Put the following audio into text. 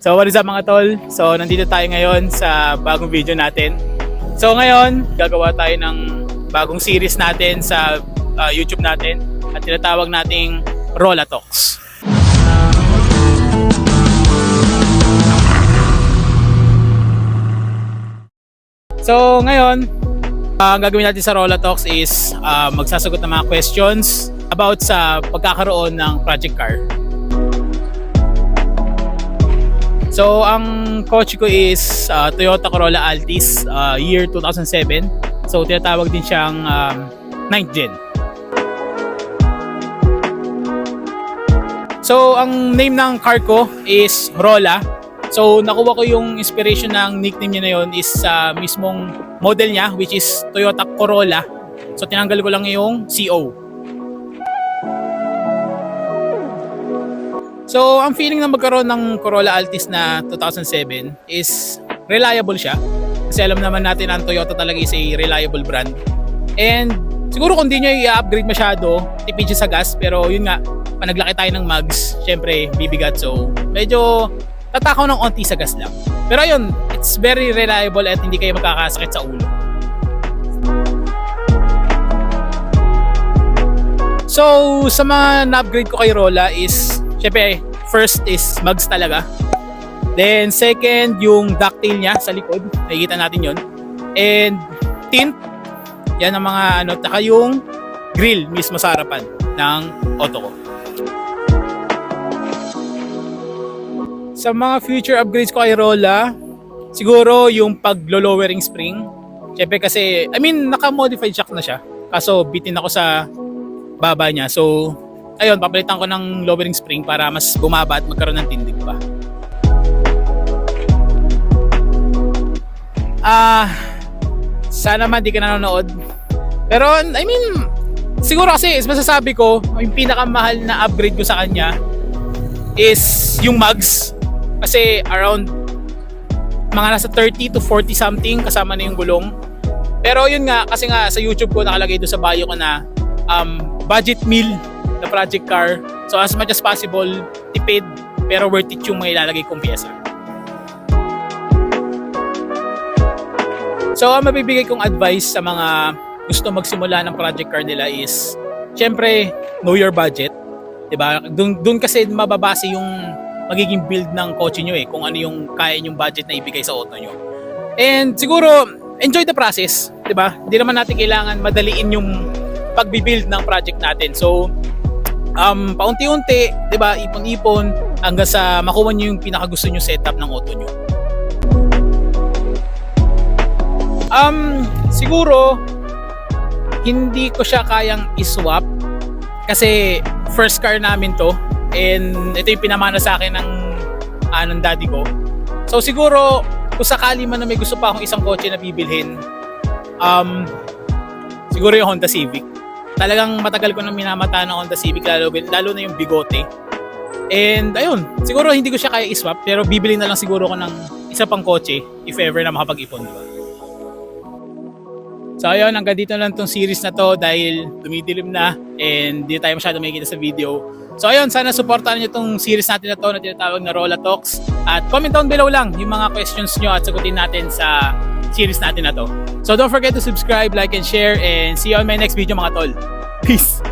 So what is up mga tol? So nandito tayo ngayon sa bagong video natin. So ngayon, gagawa tayo ng bagong series natin sa YouTube natin at tinatawag nating Rola Talks. So ngayon, ang gagawin natin sa Rola Talks is magsasagot ng mga questions about sa pagkakaroon ng project car. So, ang kotse ko is Toyota Corolla Altis, year 2007. So, tinatawag din siyang 9th gen. So, ang name ng car ko is Rola. So, nakuha ko yung inspiration ng nickname niya na yun is sa mismong model niya, which is Toyota Corolla. So, tinanggal ko lang yung CO. So, ang feeling na magkaroon ng Corolla Altis na 2007 is reliable siya. Kasi alam naman natin ang Toyota talaga is a reliable brand. And siguro kung di nyo i-upgrade masyado, tipid siya sa gas. Pero yun nga, panaglaki tayo ng mags, syempre bibigat. So, medyo tatakaw ng onti sa gas lang. Pero yun, it's very reliable at hindi kayo magkakasakit sa ulo. So, sa mga na-upgrade ko kay Rola is syempre, first is mags talaga. Then, second, yung ducktail niya sa likod. Nakikita natin yon. And, tint. Yan ang mga ano. Taka yung grill mismo sa harapan ng auto ko. Sa mga future upgrades ko kay Rola, siguro yung pag-lowering spring. Syempre kasi, naka-modified shock na siya. Kaso, bitin ako sa baba niya. So, ayun, papalitan ko ng lowering spring para mas bumaba at magkaroon ng tindig pa. Sana man di ka nanonood. Pero, siguro kasi masasabi ko, yung pinakamahal na upgrade ko sa kanya is yung mags. Kasi around mga nasa 30 to 40 something kasama na yung gulong. Pero yun nga, kasi nga sa YouTube ko nakalagay doon sa bio ko na budget meal na project car. So as much as possible, tipid pero worth it yung mga ilalagay kong pyesa. So ang mabibigay kong advice sa mga gusto magsimula ng project car nila is syempre, know your budget. Diba? Doon kasi mababase yung magiging build ng kotse nyo kung ano yung kaya yung budget na ibigay sa auto nyo. And siguro, enjoy the process. Diba? Hindi naman natin kailangan madaliin yung pagbibuild ng project natin. So, paunti-unti, 'di ba, ipon-ipon hanggang sa makuha niyo yung pinakagusto niyo setup ng auto niyo. Siguro hindi ko siya kayang i-swap kasi first car namin 'to and ito yung pinamana sa akin ng daddy ko. So siguro kung sakali man na may gusto pa akong isang kotse na bibilhin, siguro yung Honda Civic. Talagang matagal ko nang minamata ng Honda Civic, lalo na yung bigote. And ayun, siguro hindi ko siya kaya i-swap, pero bibili na lang siguro ko ng isa pang kotse if ever na makapag-ipon, diba? So ayun, hanggang dito lang tong series na to dahil dumidilim na and hindi tayo masyado makikita sa video. So ayun, sana supportahan niyo tong series natin na to na tinatawag na Rola Talks. At comment down below lang yung mga questions nyo at sagutin natin sa series natin na to. So don't forget to subscribe, like, and share, and see you on my next video mga tol. Peace!